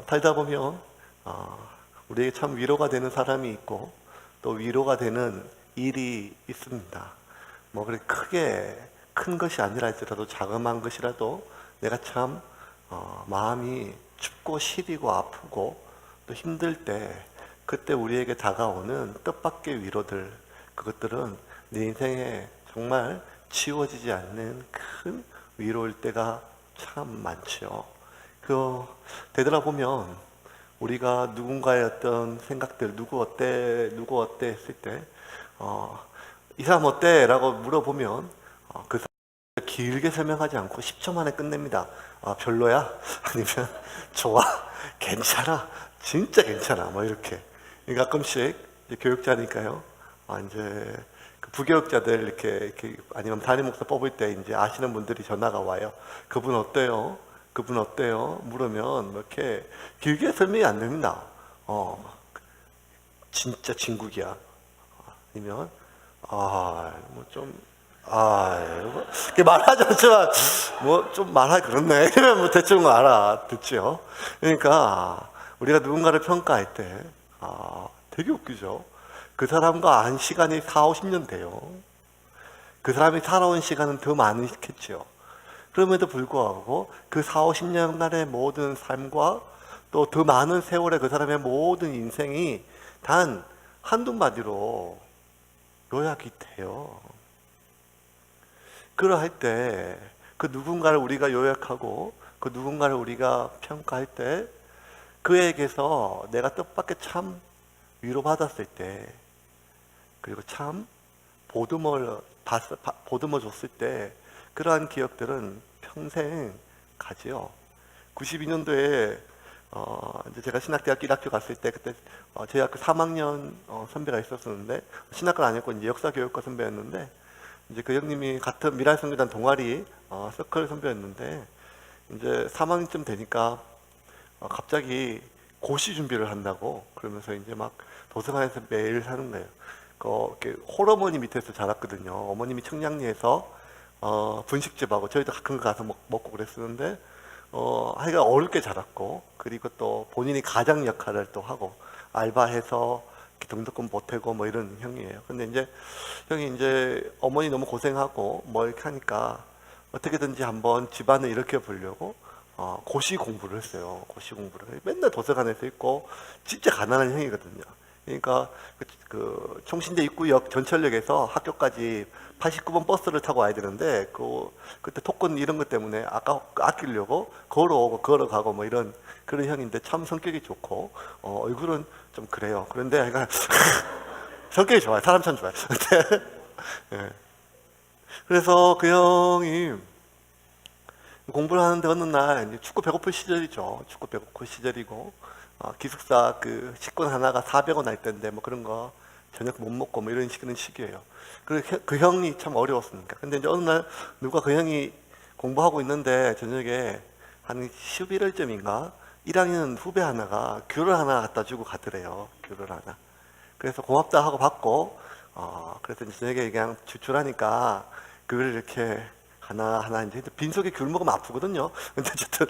살다 보면 우리에게 참 위로가 되는 사람이 있고 또 위로가 되는 일이 있습니다. 뭐 그렇게 크게 큰 것이 아니라 할지라도 자그마한 것이라도 내가 참 마음이 춥고 시리고 아프고 또 힘들 때 그때 우리에게 다가오는 뜻밖의 위로들, 그것들은 내 인생에 정말 지워지지 않는 큰 위로일 때가 참 많죠. 되돌아보면 우리가 누군가의 어떤 생각들, 누구 어때 했을 때 이 사람 어때? 라고 물어보면 그 사람 길게 설명하지 않고 10초 만에 끝냅니다. 별로야? 아니면 좋아? 괜찮아? 진짜 괜찮아? 뭐 이렇게. 가끔씩 교육자니까요. 이제 그 부교육자들 이렇게 아니면 담임 목사 뽑을 때 이제 아시는 분들이 전화가 와요. 그분 어때요? 그분 어때요? 물으면 이렇게 길게 설명이 안 됩니다. 진짜 진국이야. 아니면 이렇게 말하지 않지만 뭐 좀 말하기 그렇네. 이러면 뭐 대충 알아듣죠. 그러니까 우리가 누군가를 평가할 때 되게 웃기죠. 그 사람과 안 시간이 4, 50년 돼요. 그 사람이 살아온 시간은 더 많겠죠. 그럼에도 불구하고 그 4, 50년간의 모든 삶과 또 더 많은 세월의 그 사람의 모든 인생이 단 한두 마디로 요약이 돼요. 그러할 때 그 누군가를 우리가 요약하고 그 누군가를 우리가 평가할 때 그에게서 내가 뜻밖의 참 위로받았을 때, 그리고 참 보듬어 줬을 때 그러한 기억들은 평생 가지요. 92년도에 이제 제가 신학대학교 1학교 갔을 때 그때 저희 학교 3학년 선배가 있었었는데, 신학과는 아니었고 이제 역사교육과 선배였는데, 이제 그 형님이 같은 미랄성교단 동아리 서클 선배였는데, 이제 3학년쯤 되니까 갑자기 고시 준비를 한다고 그러면서 이제 막 도서관에서 매일 사는 거예요. 이렇게 홀어머니 밑에서 자랐거든요. 어머님이 청량리에서 분식집하고 저희도 가끔 가서 먹고 그랬었는데, 하여간 어렵게 자랐고, 그리고 또 본인이 가장 역할을 또 하고 알바해서 경덕금 보태고 뭐 이런 형이에요. 근데 이제 형이 이제 어머니 너무 고생하고 뭐 이렇게 하니까 어떻게든지 한번 집안을 일으켜 보려고 고시 공부를 했어요. 고시 공부를 맨날 도서관에서 있고 진짜 가난한 형이거든요. 그러니까 그 총신대 입구역 전철역에서 학교까지 89번 버스를 타고 와야 되는데 그때 토큰 이런 것 때문에 아끼려고 걸어오고 걸어가고 뭐 이런 그런 형인데 참 성격이 좋고 얼굴은 좀 그래요. 그런데 그러니까 성격이 좋아요. 사람 참 좋아요. 네. 그래서 그 형이 공부를 하는데 어느 날 축구 배고플 시절이죠. 축구 배고플 시절이고 기숙사 그 식권 하나가 400원 할 때인데 뭐 그런 거 저녁 못 먹고 뭐 이런 시기예요. 그 형이 참 어려웠으니까. 근데 이제 어느 날 누가 그 형이 공부하고 있는데 저녁에 한 11월쯤인가 1학년 후배 하나가 귤을 하나 갖다 주고 가더래요. 귤을 하나. 그래서 고맙다 하고 받고 그래서 이제 저녁에 그냥 주출하니까 그걸 이렇게 하나 이제 빈속에 귤 먹으면 아프거든요. 근데 어쨌든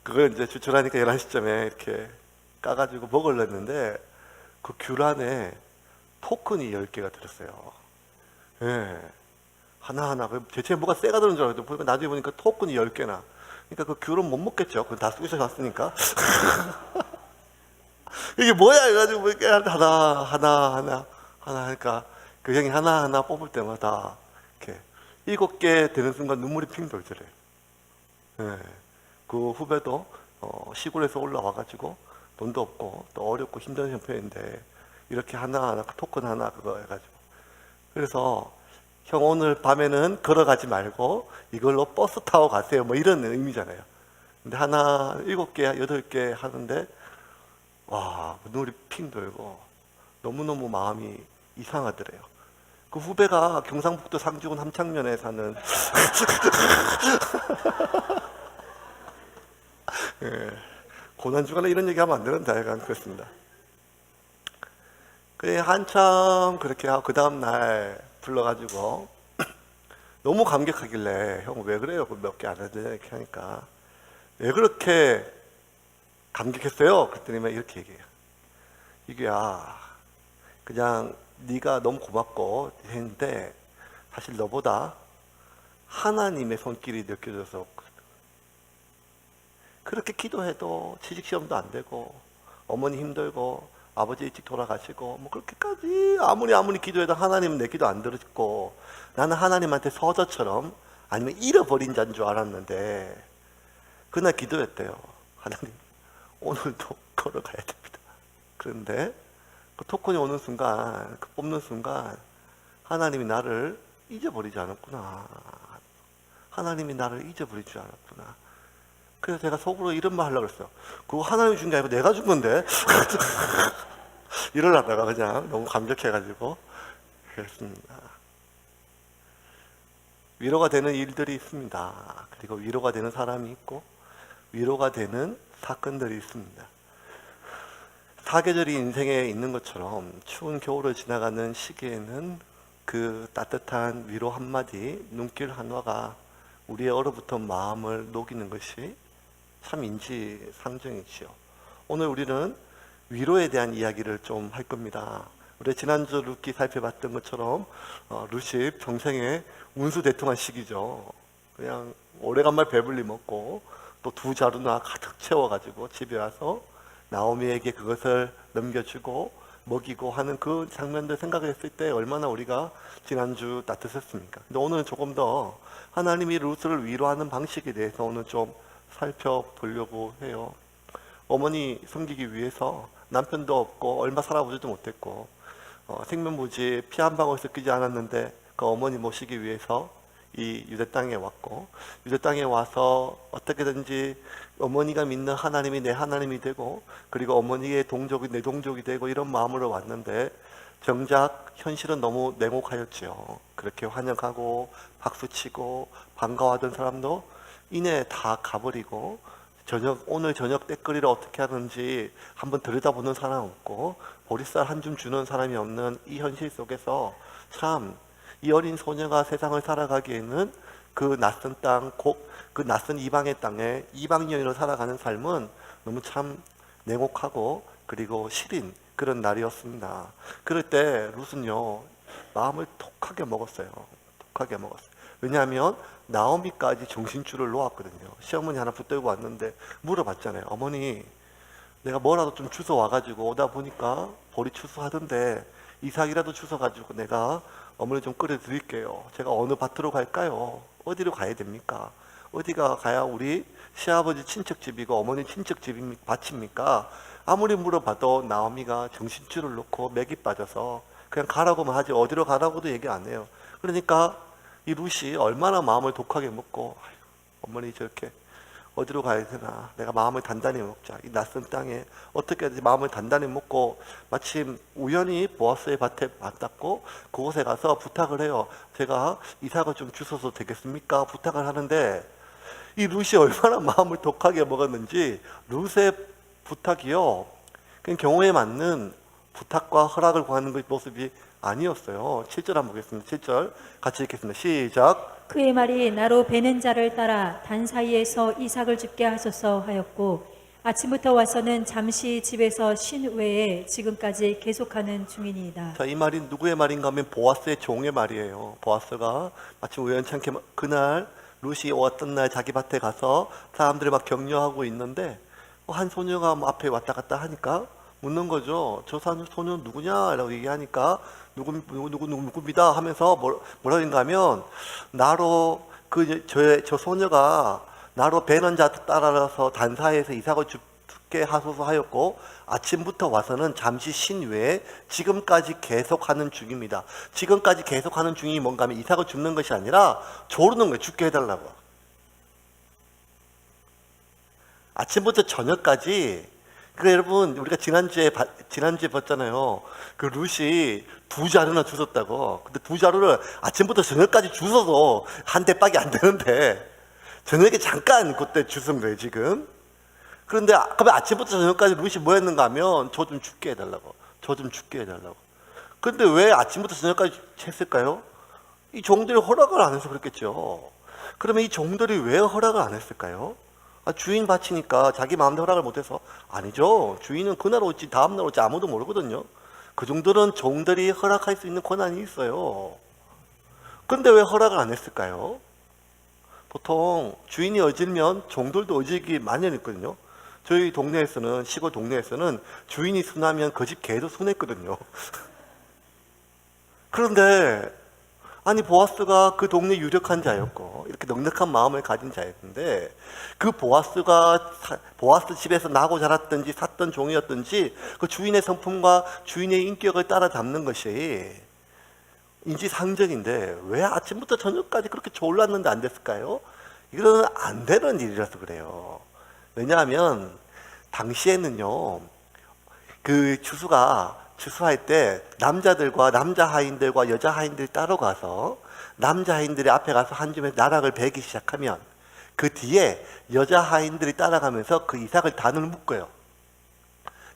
그걸 이제 주출하니까 11시쯤에 이렇게 까가지고 먹으려 했는데 그 귤 안에 토큰이 10개가 들었어요. 예. 하나하나. 대체 뭐가 쇠가 들은 줄 알았는데 나중에 보니까 토큰이 10개나. 그러니까 그 귤은 못 먹겠죠. 그건 다 쑤셔 갔으니까. 이게 뭐야? 이래가지고 뭐 이렇게 하나 하니까 그 형이 하나하나 뽑을 때마다 이렇게 7개 되는 순간 눈물이 핑 돌더래요. 예. 그 후배도 시골에서 올라와가지고 돈도 없고 또 어렵고 힘든 형편인데 이렇게 하나하나 토큰 하나 그거 해가지고, 그래서 형 오늘 밤에는 걸어가지 말고 이걸로 버스 타고 가세요 뭐 이런 의미잖아요. 근데 하나 7개 8개 하는데 와 눈물이 핑 돌고 너무너무 마음이 이상하더래요. 그 후배가 경상북도 상주군 함창면에 사는 예, 고난주간에 이런 얘기하면 안 되는데 약간 그렇습니다. 그래 한참 그렇게 하고 그 다음날 불러가지고 너무 감격하길래 형 왜 그래요? 몇 개 안 해도 이렇게 하니까 왜 그렇게 감격했어요. 그랬더니 이렇게 얘기해요. 이규야, 그냥 네가 너무 고맙고 했는데 사실 너보다 하나님의 손길이 느껴져서 그렇게 기도해도 취직시험도 안 되고 어머니 힘들고 아버지 일찍 돌아가시고 뭐 그렇게까지 아무리 기도해도 하나님은 내 기도 안 들으시고 나는 하나님한테 서저처럼 아니면 잃어버린 자인 줄 알았는데 그날 기도했대요. 하나님 오늘도 걸어가야 됩니다. 그런데 그 토큰이 오는 순간, 그 뽑는 순간 하나님이 나를 잊어버리지 않았구나. 하나님이 나를 잊어버리지 않았구나. 그래서 제가 속으로 이런 말 하려고 했어요. 그거 하나님이 준 게 아니고 내가 준 건데. 이러려다가 그냥 너무 감격해가지고 그랬습니다. 위로가 되는 일들이 있습니다. 그리고 위로가 되는 사람이 있고 위로가 되는 사건들이 있습니다. 사계절이 인생에 있는 것처럼 추운 겨울을 지나가는 시기에는 그 따뜻한 위로 한마디, 눈길 한화가 우리의 얼어붙은 마음을 녹이는 것이 참 인지상정이지요. 오늘 우리는 위로에 대한 이야기를 좀 할 겁니다. 우리 지난주 룻기 살펴봤던 것처럼 룻이 평생에 운수대통한 시기죠. 그냥 오래간만에 배불리 먹고 또 두 자루나 가득 채워가지고 집에 와서 나오미에게 그것을 넘겨주고 먹이고 하는 그 장면들 생각했을 때 얼마나 우리가 지난주 따뜻했습니까? 근데 오늘은 조금 더 하나님이 룻을 위로하는 방식에 대해서 오늘 좀 살펴보려고 해요. 어머니 섬기기 위해서 남편도 없고 얼마 살아보지도 못했고 생면부지 피 한 방울 섞이지 않았는데 그 어머니 모시기 위해서 이 유대 땅에 왔고 유대 땅에 와서 어떻게든지 어머니가 믿는 하나님이 내 하나님이 되고 그리고 어머니의 동족이 내 동족이 되고 이런 마음으로 왔는데 정작 현실은 너무 냉혹하였지요. 그렇게 환영하고 박수치고 반가워하던 사람도 이내 다 가버리고 오늘 저녁 때거리를 어떻게 하는지 한번 들여다보는 사람 없고 보리쌀 한 줌 주는 사람이 없는 이 현실 속에서 참 이 어린 소녀가 세상을 살아가기에는 그 낯선 땅, 그 낯선 이방의 땅에 이방 여인으로 살아가는 삶은 너무 참 냉혹하고 그리고 시린 그런 날이었습니다. 그럴 때 룻은요 마음을 독하게 먹었어요. 독하게 먹었어요. 왜냐하면 나오미까지 정신줄을 놓았거든요. 시어머니 하나 붙들고 왔는데 물어봤잖아요. 어머니 내가 뭐라도 좀 주워 와가지고 오다 보니까 보리 추수하던데 이삭이라도 주워가지고 내가 어머니 좀 끓여 드릴게요. 제가 어느 밭으로 갈까요? 어디로 가야 됩니까? 어디가 가야 우리 시아버지 친척집이고 어머니 밭입니까? 아무리 물어봐도 나오미가 정신줄을 놓고 맥이 빠져서 그냥 가라고만 하지 어디로 가라고도 얘기 안 해요. 그러니까 이 룻이 얼마나 마음을 독하게 먹고 어머니 저렇게 어디로 가야 되나 내가 마음을 단단히 먹자 이 낯선 땅에 어떻게 해야지 마음을 단단히 먹고 마침 우연히 보아스의 밭에 맞닿고 그곳에 가서 부탁을 해요. 제가 이삭을 좀 주셔도 되겠습니까? 부탁을 하는데 이 룻이 얼마나 마음을 독하게 먹었는지 룻의 부탁이요 그냥 경우에 맞는 부탁과 허락을 구하는 그 모습이 아니었어요. 7절 한번 보겠습니다. 7절 같이 읽겠습니다. 시작. 그의 말이 나로 베는 자를 따라 단 사이에서 이삭을 죽게 하소서 하였고 아침부터 와서는 잠시 집에서 쉰 외에 지금까지 계속하는 중이니이다. 자, 이 말이 누구의 말인가 하면 보아스의 종의 말이에요. 보아스가 마침 우연찮게 그날 룻이 왔던 날 자기 밭에 가서 사람들이 막 격려하고 있는데 한 소녀가 앞에 왔다 갔다 하니까 묻는 거죠. 저 소녀 누구냐? 라고 얘기하니까 누구입니다 하면서 뭐라는가 하면 나로 저 소녀가 나로 배는 자 따라서 단사에서 이삭을 죽게 하소서 하였고 아침부터 와서는 잠시 쉰 외에 지금까지 계속하는 중입니다. 지금까지 계속하는 중이 뭔가 하면 이삭을 줍는 것이 아니라 조르는 거예요. 죽게 해달라고. 아침부터 저녁까지 여러분 우리가 지난주에 봤잖아요. 그 룻이 두 자루나 주웠다고. 근데 두 자루를 아침부터 저녁까지 주워도 한 대밖에 안 되는데 저녁에 잠깐 그때 주운 거예요 지금. 그런데 그러면 아침부터 저녁까지 룻이 뭐 했는가 하면 저 좀 죽게 해달라고. 저 좀 죽게 해달라고. 그런데 왜 아침부터 저녁까지 했을까요? 이 종들이 허락을 안 해서 그랬겠죠. 그러면 이 종들이 왜 허락을 안 했을까요? 주인 바치니까 자기 마음대로 허락을 못해서. 아니죠. 주인은 그날 올지 다음날 올지 아무도 모르거든요. 그 정도는 종들이 허락할 수 있는 권한이 있어요. 근데 왜 허락을 안 했을까요? 보통 주인이 어질면 종들도 어지기 마련있거든요. 저희 동네에서는, 시골 동네에서는 주인이 순하면 그 집 개도 순했거든요. 그런데 아니 보아스가 그 동네 유력한 자였고 이렇게 넉넉한 마음을 가진 자였는데, 그 보아스 집에서 나고 자랐든지 샀던 종이었든지 그 주인의 성품과 주인의 인격을 따라잡는 것이 인지상정인데 왜 아침부터 저녁까지 그렇게 졸랐는데 안 됐을까요? 이거는 안 되는 일이라서 그래요. 왜냐하면 당시에는요, 그 추수할 때 남자 하인들과 여자 하인들이 따로 가서 남자 하인들이 앞에 가서 한 줌에 나락을 베기 시작하면 그 뒤에 여자 하인들이 따라가면서 그 이삭을 단을 묶어요.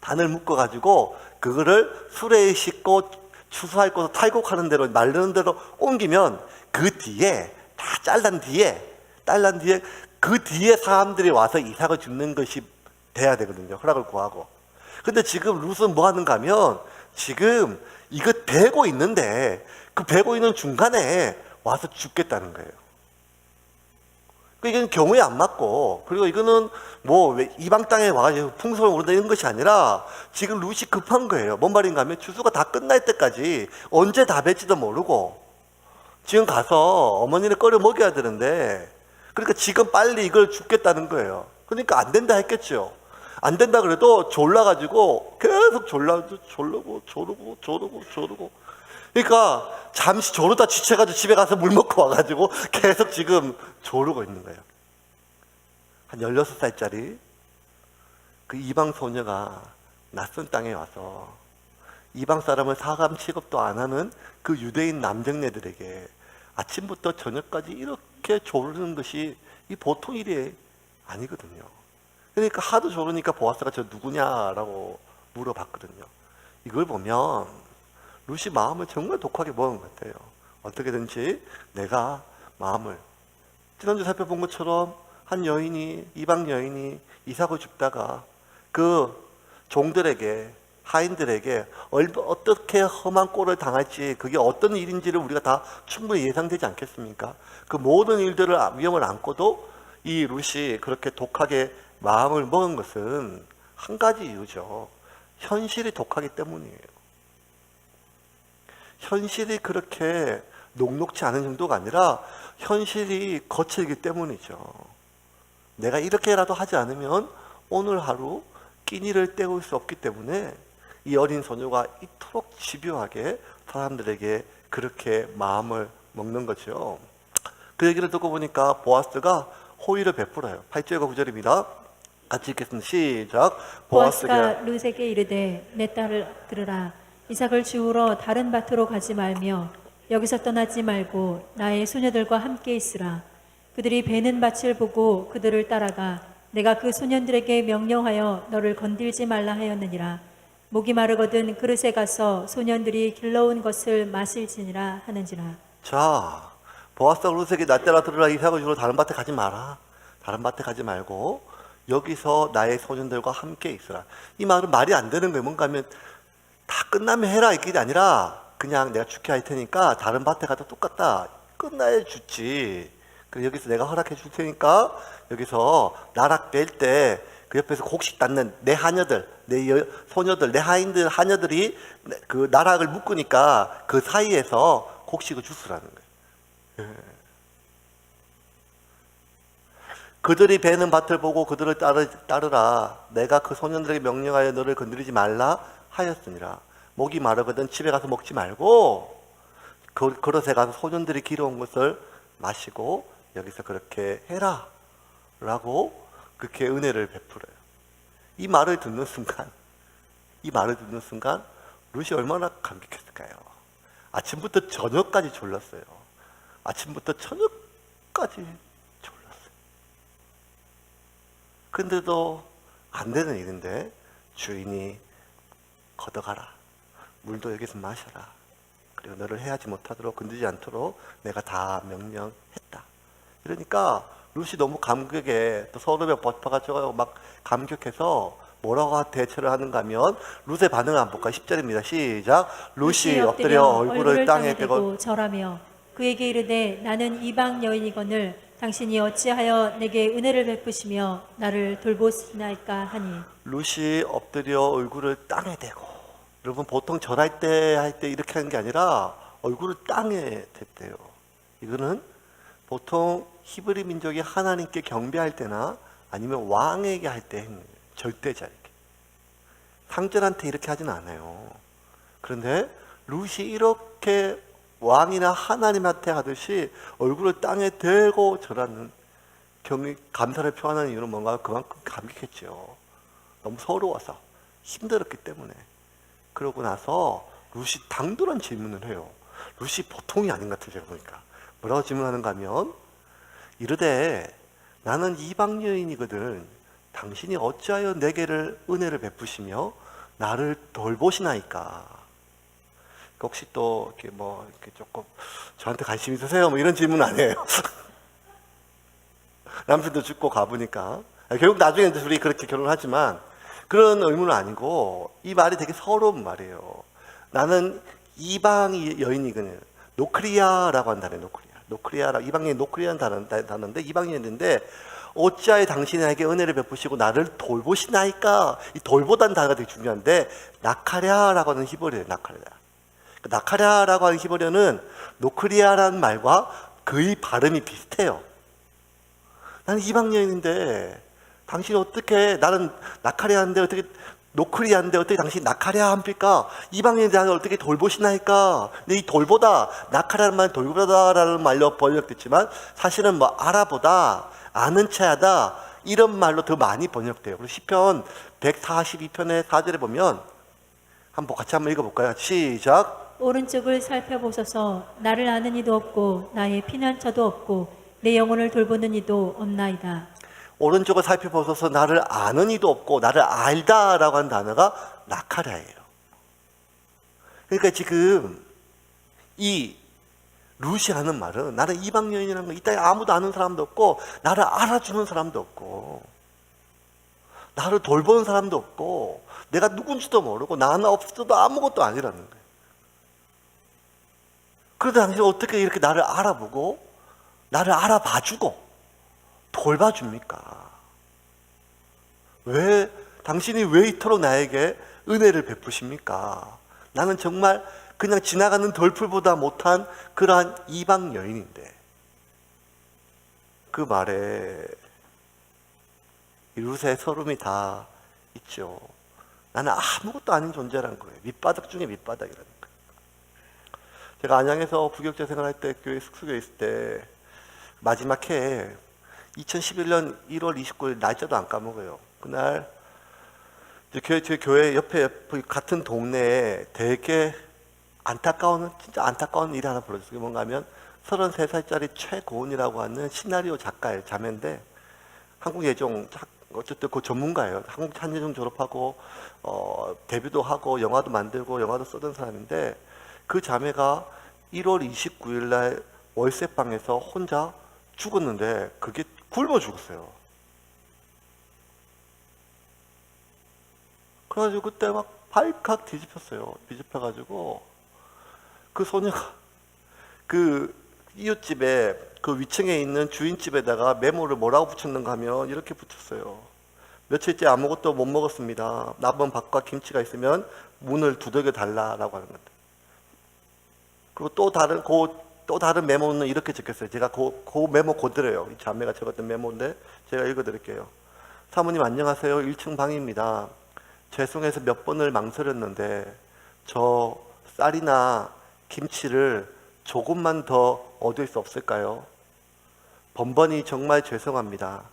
단을 묶어가지고 그거를 수레에 싣고 추수할 곳을 탈곡하는 대로, 마르는 대로 옮기면 그 뒤에 다 잘란 뒤에 그 뒤에 사람들이 와서 이삭을 줍는 것이 돼야 되거든요. 허락을 구하고. 근데 지금 룻은 뭐 하는가 하면 지금 이거 베고 있는데 그 베고 있는 중간에 와서 죽겠다는 거예요. 이건 경우에 안 맞고, 그리고 이거는 뭐 이방 땅에 와가지고 풍성을 모른다 이런 것이 아니라 지금 룻이 급한 거예요. 뭔 말인가 하면 추수가 다 끝날 때까지 언제 다 뵐지도 모르고 지금 가서 어머니를 끓여 먹여야 되는데, 그러니까 지금 빨리 이걸 죽겠다는 거예요. 그러니까 안 된다 했겠죠. 안 된다 그래도 졸라가지고 계속 졸르고. 그러니까 잠시 졸르다 지쳐가지고 집에 가서 물 먹고 와가지고 계속 지금 조르고 있는 거예요. 한 16살짜리 그 이방 소녀가 낯선 땅에 와서 이방 사람을 사감 취급도 안 하는 그 유대인 남정네들에게 아침부터 저녁까지 이렇게 조르는 것이 이 보통 일이 아니거든요. 그러니까 하도 조르니까 보아스가 저 누구냐라고 물어봤거든요. 이걸 보면 룻이 마음을 정말 독하게 먹은 것 같아요. 어떻게든지 내가 마음을, 지난주 살펴본 것처럼 한 이방 여인이 이삭을 줍다가 그 종들에게, 하인들에게 어떻게 험한 꼴을 당할지, 그게 어떤 일인지를 우리가 다 충분히 예상되지 않겠습니까? 그 모든 위험을 안고도 이 룻이 그렇게 독하게 마음을 먹은 것은 한 가지 이유죠. 현실이 독하기 때문이에요. 현실이 그렇게 녹록지 않은 정도가 아니라 현실이 거칠기 때문이죠. 내가 이렇게라도 하지 않으면 오늘 하루 끼니를 때울 수 없기 때문에 이 어린 소녀가 이토록 집요하게 사람들에게 그렇게 마음을 먹는 거죠. 그 얘기를 듣고 보니까 보아스가 호의를 베풀어요. 8절과 9절입니다. 같이 읽겠습니다. 시작. 보아스가 룻에게 이르되 내 딸을 들으라. 이삭을 주우러 다른 밭으로 가지 말며 여기서 떠나지 말고 나의 소녀들과 함께 있으라. 그들이 베는 밭을 보고 그들을 따라가 내가 그 소년들에게 명령하여 너를 건들지 말라 하였느니라. 목이 마르거든 그릇에 가서 소년들이 길러온 것을 마실지니라 하는지라. 자, 보아스가 룻에게 나 따라 들으라. 이삭을 주우러 다른 밭에 가지 마라. 다른 밭에 가지 말고 여기서 나의 소년들과 함께 있으라. 이 말은 말이 안 되는 거예요. 뭔가 하면 다 끝나면 해라 이게 아니라 그냥 내가 죽게 할 테니까 다른 밭에 가도 똑같다. 끝나야 죽지. 그래서 여기서 내가 허락해 줄 테니까 여기서 나락 뺄 때 그 옆에서 곡식 닦는 내 하녀들, 소녀들, 내 하녀들이 그 나락을 묶으니까 그 사이에서 곡식을 주스라는 거예요. 그들이 베는 밭을 보고 그들을 따르라. 내가 그 소년들에게 명령하여 너를 건드리지 말라 하였으니라. 목이 마르거든 집에 가서 먹지 말고 그릇에 가서 소년들이 길어온 것을 마시고 여기서 그렇게 해라 라고 그렇게 은혜를 베풀어요. 이 말을 듣는 순간 룻이 얼마나 감격했을까요? 아침부터 저녁까지 졸랐어요. 아침부터 저녁까지 졸랐어요. 근데도 안 되는 일인데 주인이 걷어가라. 물도 여기서 마셔라. 그리고 너를 해하지 못하도록 건드리지 않도록 내가 다 명령했다. 그러니까 룻이 너무 감격에 또 서름에 버퍼가지고 막 감격해서 뭐라고 대처를 하는가 하면 룻의 반응을 한번 볼까요? 10절입니다. 시작. 룻이 엎드려 얼굴을 땅에 대고 절하며 그에게 이르되 나는 이방 여인이거늘 당신이 어찌하여 내게 은혜를 베푸시며 나를 돌보시나이까 하니. 룻이 엎드려 얼굴을 땅에 대고, 여러분 보통 절할 때 할 때 이렇게 하는 게 아니라 얼굴을 땅에 댔대요. 이거는 보통 히브리 민족이 하나님께 경배할 때나 아니면 왕에게 할 때 절대자 이렇게. 상전한테 이렇게 하진 않아요. 그런데 룻이 이렇게 왕이나 하나님한테 하듯이 얼굴을 땅에 대고 절하는 감사를 표하는 이유는 뭔가 그만큼 감격했죠. 너무 서러워서 힘들었기 때문에. 그러고 나서 룻이 당돌한 질문을 해요. 룻이 보통이 아닌 것 같아요. 제가 보니까 뭐라고 질문하는가 하면 이르되 나는 이방 여인이거든 당신이 어찌하여 내게를 은혜를 베푸시며 나를 돌보시나이까. 혹시 또 이렇게 뭐 이렇게 조금 저한테 관심 있으세요? 뭐 이런 질문 아니에요. 남편도 죽고 가보니까 결국 나중에 둘이 그렇게 결혼하지만 그런 의문은 아니고 이 말이 되게 서러운 말이에요. 나는 이방 여인이거든요. 노크리아라고 한 단어예요. 노크리아라고 이방 여인 노크리아라는 단어인데 이방 여인인데 어찌하여 당신에게 은혜를 베푸시고 나를 돌보시나이까. 이 돌보다는 단어가 되게 중요한데 나카랴라고 하는 히브리어예요. 나카랴라고 하는 히브리어는 노크리아라는 말과 거의 발음이 비슷해요. 나는 이방 여인인데 당신이 어떻게 나는 나카랴인데 어떻게 노크리아인데 어떻게 당신이 나카랴 합니까? 이방 여인인데 나를 어떻게 돌보시나이까. 근데 이 돌보다 나카랴라는 말 돌보다라는 말로 번역됐지만 사실은 뭐 알아보다 아는 체하다 이런 말로 더 많이 번역돼요. 그래서 시편 142편의 4절에 보면 같이 한번 읽어볼까요? 시작. 오른쪽을 살펴보소서. 나를 아는 이도 없고 나의 피난처도 없고 내 영혼을 돌보는 이도 없나이다. 오른쪽을 살펴보소서. 나를 아는 이도 없고 나를 알다라고 하는 단어가 나카랴예요. 그러니까 지금 이 룻이 하는 말은 나는 이방 여인이라는 거 이 땅에 아무도 아는 사람도 없고 나를 알아주는 사람도 없고 나를 돌보는 사람도 없고 내가 누군지도 모르고 나 하나 없어도 아무것도 아니라는 거예요. 그런데 당신이 어떻게 이렇게 나를 알아보고 나를 알아봐주고 돌봐줍니까? 당신이 왜 이토록 나에게 은혜를 베푸십니까? 나는 정말 그냥 지나가는 덜풀보다 못한 그러한 이방 여인인데. 그 말에 룻의 서름이 다 있죠. 나는 아무것도 아닌 존재라는 거예요. 밑바닥 중에 밑바닥이라는 거예요. 제가 안양에서 부교육자 생활할 때 교회 숙소에 있을 때 마지막 해에 2011년 1월 29일 날짜도 안 까먹어요. 그날 제 교회 옆에 같은 동네에 되게 진짜 안타까운 일이 하나 벌어졌어요. 그게 뭔가 하면 33살짜리 최고은이라고 하는 시나리오 작가의 자매인데 한국예종 어쨌든 그 전문가예요. 한국 한예종 졸업하고 데뷔도 하고 영화도 만들고 영화도 쓰던 사람인데 그 자매가 1월 29일 날 월세방에서 혼자 죽었는데 그게 굶어 죽었어요. 그래가지고 그때 막 발칵 뒤집혔어요. 뒤집혀가지고 그 소녀가 그 이웃집에 그 위층에 있는 주인집에다가 메모를 뭐라고 붙였는가 하면 이렇게 붙였어요. 며칠째 아무것도 못 먹었습니다. 남은 밥과 김치가 있으면 문을 두들겨 달라라고 하는 건데. 그리고 또 다른 메모는 이렇게 적혔어요. 제가 그 메모 그대로예요. 이 자매가 적었던 메모인데 제가 읽어드릴게요. 사모님 안녕하세요. 1층 방입니다. 죄송해서 몇 번을 망설였는데 저 쌀이나 김치를 조금만 더 얻을 수 없을까요? 번번이 정말 죄송합니다.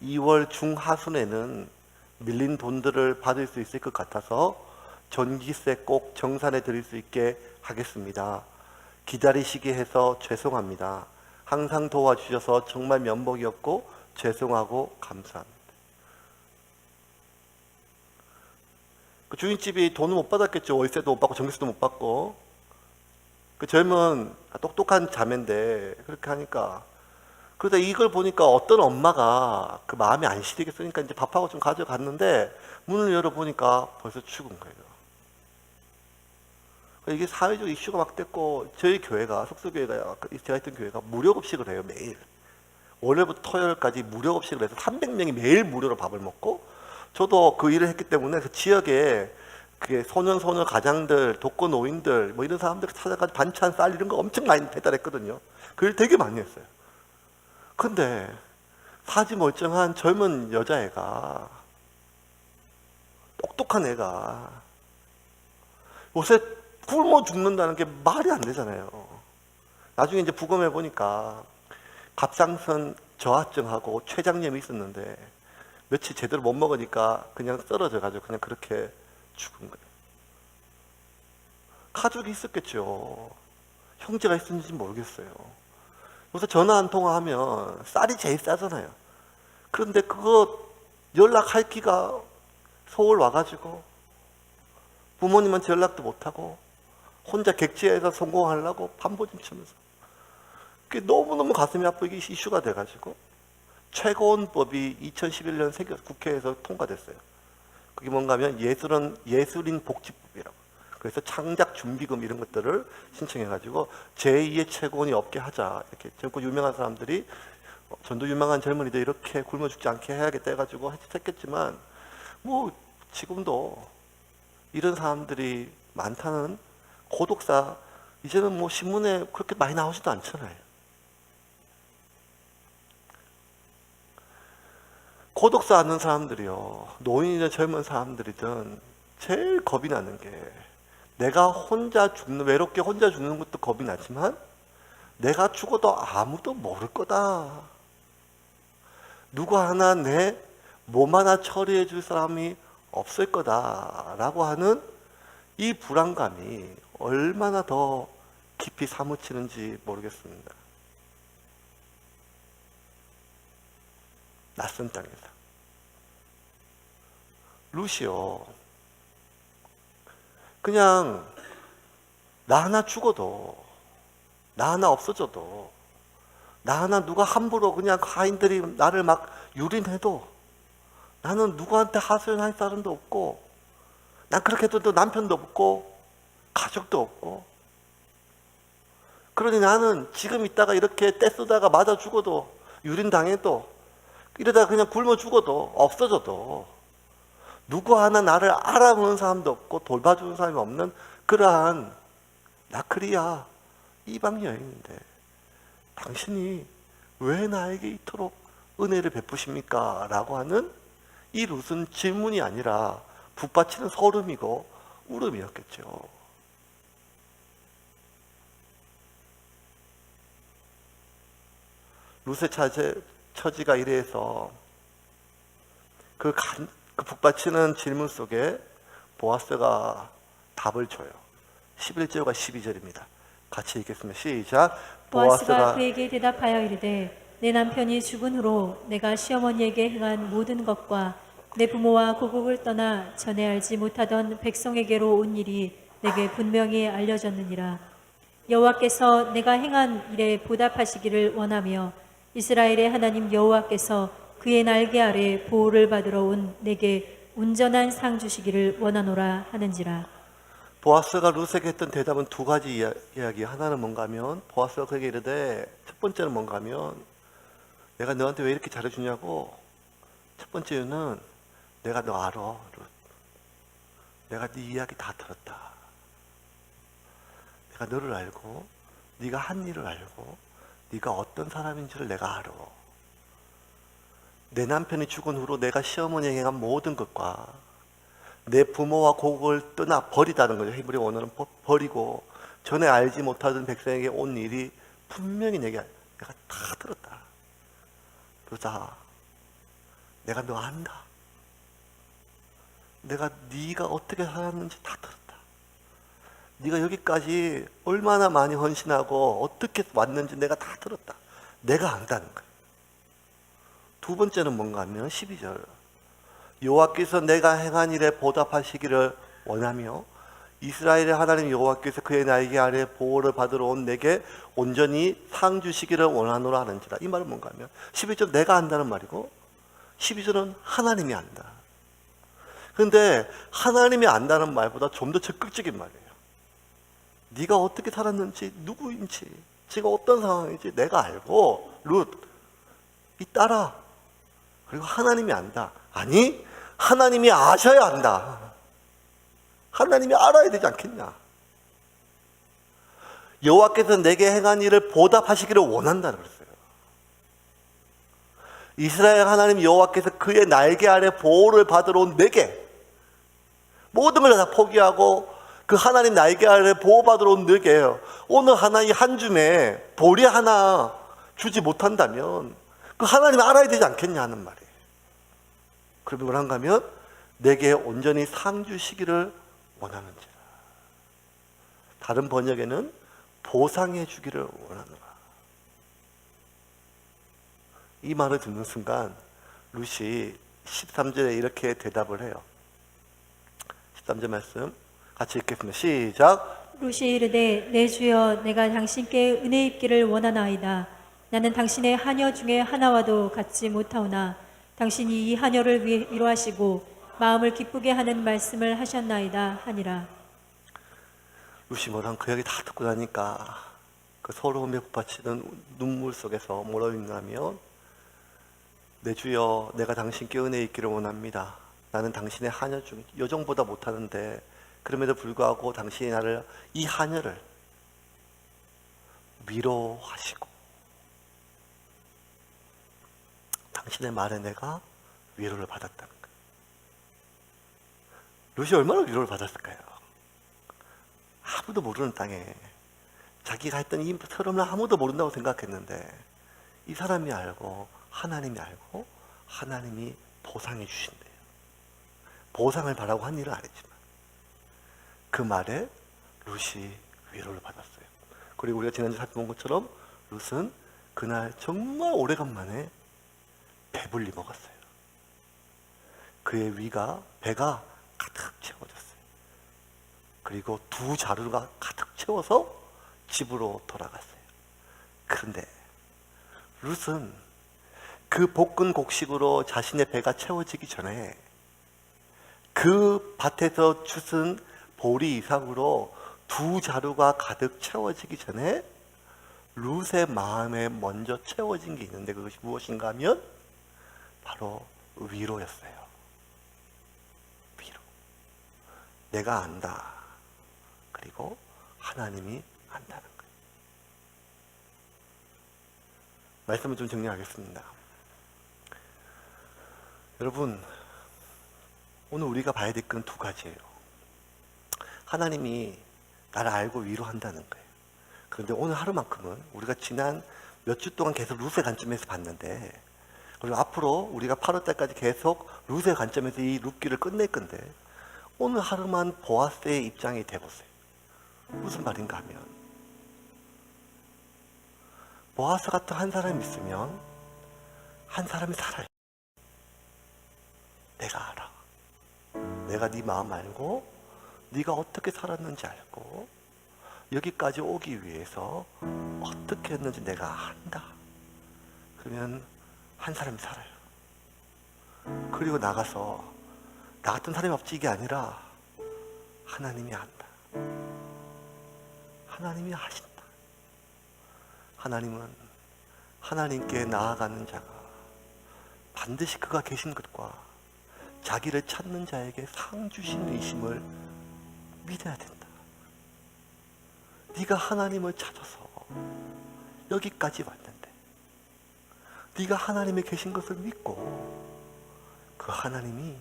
2월 중하순에는 밀린 돈들을 받을 수 있을 것 같아서 전기세 꼭 정산해 드릴 수 있게 하겠습니다. 기다리시게 해서 죄송합니다. 항상 도와주셔서 정말 면목이었고 죄송하고 감사합니다. 그 주인집이 돈을 못 받았겠죠. 월세도 못 받고 전기세도 못 받고. 그 젊은 똑똑한 자매인데 그렇게 하니까 그러다 이걸 보니까 어떤 엄마가 그 마음이 안 시리겠으니까 이제 밥하고 좀 가져갔는데 문을 열어보니까 벌써 죽은 거예요. 이게 사회적 이슈가 막 됐고, 저희 교회가, 속수교회가, 제가 있던 교회가 무료급식을 해요, 매일. 월요일부터 토요일까지 무료급식을 해서 300명이 매일 무료로 밥을 먹고, 저도 그 일을 했기 때문에 그 지역에 그게 소년 가장들, 독거노인들, 뭐 이런 사람들 찾아가지고 반찬, 쌀 이런 거 엄청 많이 배달했거든요. 그 일 되게 많이 했어요. 근데 사지 멀쩡한 젊은 여자애가, 똑똑한 애가 요새 굶어 죽는다는 게 말이 안 되잖아요. 나중에 이제 부검해 보니까 갑상선 저하증하고 췌장염이 있었는데 며칠 제대로 못 먹으니까 그냥 쓰러져 가지고 그냥 그렇게 죽은 거예요. 가족이 있었겠죠. 형제가 있었는지 모르겠어요. 요새 전화 한 통화하면 쌀이 제일 싸잖아요. 그런데 그거 연락할 기가 서울 와가지고 부모님한테 연락도 못하고 혼자 객지에서 성공하려고 판보림 치면서, 그게 너무너무 가슴이 아프게 이슈가 돼가지고 최고원법이 2011년 국회에서 통과됐어요. 그게 뭔가 하면 예술인 복지법이라고. 그래서 창작 준비금 이런 것들을 신청해가지고 제2의 최고원이 없게 하자. 이렇게 젊고 유명한 사람들이, 전도 유명한 젊은이들 이렇게 굶어 죽지 않게 해야겠다 해가지고 했겠지만, 뭐 지금도 이런 사람들이 많다는 고독사, 이제는 뭐 신문에 그렇게 많이 나오지도 않잖아요. 고독사 하는 사람들이요, 노인이든 젊은 사람들이든 제일 겁이 나는 게, 내가 외롭게 혼자 죽는 것도 겁이 나지만 내가 죽어도 아무도 모를 거다, 누구 하나 내 몸 하나 처리해 줄 사람이 없을 거다라고 하는 이 불안감이 얼마나 더 깊이 사무치는지 모르겠습니다. 낯선 땅에서. 루시오, 그냥 나 하나 죽어도, 나 하나 없어져도, 나 하나 누가 함부로 그냥 가인들이 나를 막 유린해도 나는 누구한테 하소연할 사람도 없고, 난 그렇게 해도 남편도 없고 가족도 없고, 그러니 나는 지금 있다가 이렇게 떼쓰다가 맞아 죽어도, 유린당해도, 이러다가 그냥 굶어 죽어도, 없어져도 누구 하나 나를 알아보는 사람도 없고 돌봐주는 사람이 없는 그러한 나크리아 이방 여인인데, 당신이 왜 나에게 이토록 은혜를 베푸십니까? 라고 하는 이 룻은 질문이 아니라 북받치는 서름이고 울음이었겠죠. 룻의 처지가 이래서 그 북받치는 질문 속에 보아스가 답을 줘요. 11절과 12절입니다. 같이 읽겠습니다. 시작. 보아스가 그에게 대답하여 이르되, 내 남편이 죽은 후로 내가 시어머니에게 행한 모든 것과 내 부모와 고국을 떠나 전에 알지 못하던 백성에게로 온 일이 내게 분명히 알려졌느니라. 여호와께서 내가 행한 일에 보답하시기를 원하며 이스라엘의 하나님 여호와께서 그의 날개 아래 보호를 받으러 온 내게 온전한 상 주시기를 원하노라 하는지라. 보아스가 룻에게 했던 대답은 두 가지 이야기. 하나는 뭔가 하면 보아스가 그에게 이르되, 첫 번째는 뭔가 하면 내가 너한테 왜 이렇게 잘해주냐고. 첫 번째 이유는 내가 너 알아, 룻. 내가 네 이야기 다 들었다. 내가 너를 알고 네가 한 일을 알고 네가 어떤 사람인지를 내가 알아. 내 남편이 죽은 후로 내가 시어머니에게 행한 모든 것과 내 부모와 고국을 떠나 버리다는 거죠. 히브리 원어는 버리고 전에 알지 못하던 백성에게 온 일이 분명히 내가 다 들었다. 그러자 내가 너 안다. 내가 네가 어떻게 살았는지 다 들었다. 네가 여기까지 얼마나 많이 헌신하고 어떻게 왔는지 내가 다 들었다. 내가 안다는 거예요. 두 번째는 뭔가 하면 12절. 여호와께서 내가 행한 일에 보답하시기를 원하며 이스라엘의 하나님 여호와께서 그의 날개 아래 보호를 받으러 온 내게 온전히 상 주시기를 원하노라 하는지라. 이 말은 뭔가 하면 11절 내가 안다는 말이고 12절은 하나님이 안다. 그런데 하나님이 안다는 말보다 좀 더 적극적인 말이에요. 네가 어떻게 살았는지, 누구인지, 지금 어떤 상황인지 내가 알고 룻, 이 딸아, 그리고 하나님이 안다. 아니, 하나님이 아셔야 한다. 하나님이 알아야 되지 않겠냐. 여호와께서 내게 행한 일을 보답하시기를 원한다 그랬어요. 이스라엘 하나님 여호와께서 그의 날개 아래 보호를 받으러 온 내게 모든 걸 다 포기하고 그 하나님 날개 아래 보호받으러 온 내게 오늘 하나 이 한 줌에 보리 하나 주지 못한다면 그 하나님이 알아야 되지 않겠냐 하는 말이에요. 그러면 뭐란가 하면 내게 온전히 상 주시기를 원하는지라. 다른 번역에는 보상해 주기를 원하노라. 이 말을 듣는 순간 룻이 13절에 이렇게 대답을 해요. 13절 말씀 같이 읽겠습니다. 시작. 룻이 이르되 내 주여 내가 당신께 은혜 입기를 원하나이다. 나는 당신의 하녀 중에 하나와도 같지 못하오나 당신이 이 하녀를 위로하시고 마음을 기쁘게 하는 말씀을 하셨나이다 하니라. 룻이 뭐랑 그 얘기 다 듣고 나니까 그 서러움에 북받치는 눈물 속에서 뭐라고 읽냐면 내 주여 내가 당신께 은혜 있기를 원합니다. 나는 당신의 하녀 중 여정보다 못하는데 그럼에도 불구하고 당신이 나를 이 하녀를 위로하시고 당신의 말에 내가 위로를 받았다는 거예요. 룻이 얼마나 위로를 받았을까요? 아무도 모르는 땅에 자기가 했던 이 서름을 아무도 모른다고 생각했는데 이 사람이 알고 하나님이 알고 하나님이 보상해 주신대요. 보상을 바라고 한 일은 아니지만 그 말에 룻이 위로를 받았어요. 그리고 우리가 지난주에 살펴본 것처럼 룻은 그날 정말 오래간만에 배불리 먹었어요. 그의 배가 가득 채워졌어요. 그리고 두 자루가 가득 채워서 집으로 돌아갔어요. 그런데 룻은 그 볶은 곡식으로 자신의 배가 채워지기 전에 그 밭에서 주슨 보리 이삭으로 두 자루가 가득 채워지기 전에 룻의 마음에 먼저 채워진 게 있는데 그것이 무엇인가 하면 바로 위로였어요. 위로. 내가 안다. 그리고 하나님이 안다는 거예요. 말씀을 좀 정리하겠습니다. 여러분, 오늘 우리가 봐야 될 건 두 가지예요. 하나님이 나를 알고 위로한다는 거예요. 그런데 오늘 하루만큼은 우리가 지난 몇 주 동안 계속 룻의 관점에서 봤는데, 그리고 앞으로 우리가 8월 달까지 계속 룻의 관점에서 이 룻기를 끝낼 건데, 오늘 하루만 보아스의 입장이 돼보세요. 무슨 말인가 하면, 보아스 같은 한 사람이 있으면 한 사람이 살아요. 내가 알아. 내가 네 마음 알고 네가 어떻게 살았는지 알고 여기까지 오기 위해서 어떻게 했는지 내가 안다. 그러면 한 사람이 살아요. 그리고 나가서 나 같은 사람이 없지 이게 아니라 하나님이 안다. 하나님이 아신다. 하나님은 하나님께 나아가는 자가 반드시 그가 계신 것과 자기를 찾는 자에게 상 주시는 이심을 믿어야 된다. 네가 하나님을 찾아서 여기까지 왔는데 네가 하나님이 계신 것을 믿고 그 하나님이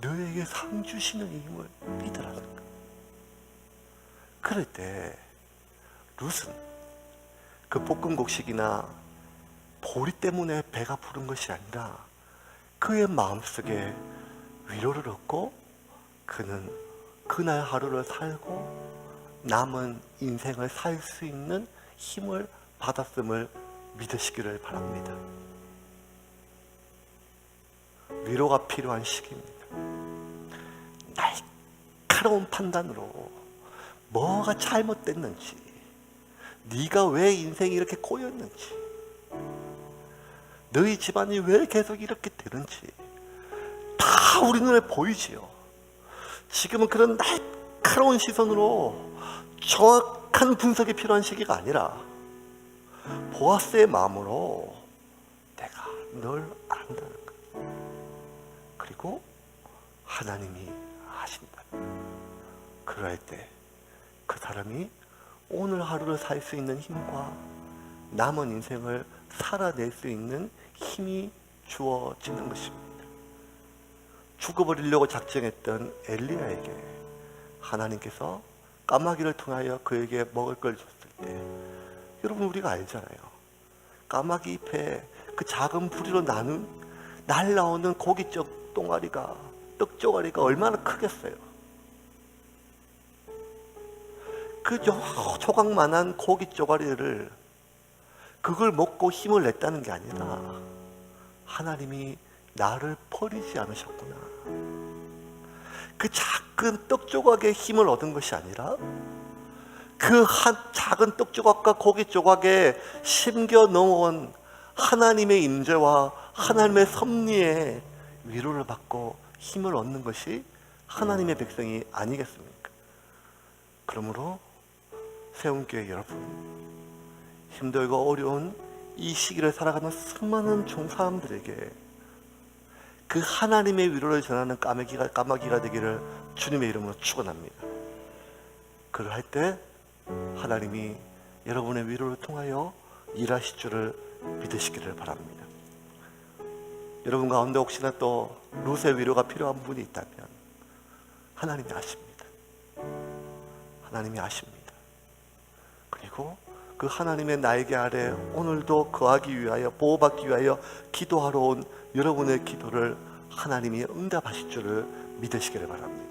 너에게 상 주시는 힘을 믿으라는 거야. 그럴 때 룻은 그 볶은 곡식이나 보리 때문에 배가 부른 것이 아니라 그의 마음속에 위로를 얻고 그는 그날 하루를 살고 남은 인생을 살 수 있는 힘을 받았음을 믿으시기를 바랍니다. 위로가 필요한 시기입니다. 날카로운 판단으로 뭐가 잘못됐는지, 네가 왜 인생이 이렇게 꼬였는지, 너희 집안이 왜 계속 이렇게 되는지 다 우리 눈에 보이지요. 지금은 그런 날카로운 시선으로 정확한 분석이 필요한 시기가 아니라 보아스의 마음으로 내가 널 안다는 거예요. 그리고 하나님이 아신다. 그럴 때 그 사람이 오늘 하루를 살 수 있는 힘과 남은 인생을 살아낼 수 있는 힘이 주어지는 것입니다. 죽어버리려고 작정했던 엘리야에게 하나님께서 까마귀를 통하여 그에게 먹을 걸 줬을 때, 여러분 우리가 알잖아요. 까마귀 잎에 그 작은 부리로 날라오는 고기 덩어리가, 떡 쪼가리가 얼마나 크겠어요. 그 조각만한 고기 쪼가리를 그걸 먹고 힘을 냈다는 게 아니라 하나님이 나를 버리지 않으셨구나. 그 작은 떡 조각에 힘을 얻은 것이 아니라 그 한 작은 떡 조각과 고기 조각에 심겨 넣은 하나님의 임재와 하나님의 섭리에 위로를 받고 힘을 얻는 것이 하나님의 백성이 아니겠습니까? 그러므로 세움교회 여러분, 힘들고 어려운 이 시기를 살아가는 수많은 종사함들에게 그 하나님의 위로를 전하는 까마귀가 되기를 주님의 이름으로 축원합니다. 그럴 때 하나님이 여러분의 위로를 통하여 일하실 줄을 믿으시기를 바랍니다. 여러분 가운데 혹시나 또 룻의 위로가 필요한 분이 있다면 하나님이 아십니다. 하나님이 아십니다. 그리고 그 하나님의 날개 아래 오늘도 거하기 위하여, 보호받기 위하여 기도하러 온 여러분의 기도를 하나님이 응답하실 줄을 믿으시기를 바랍니다.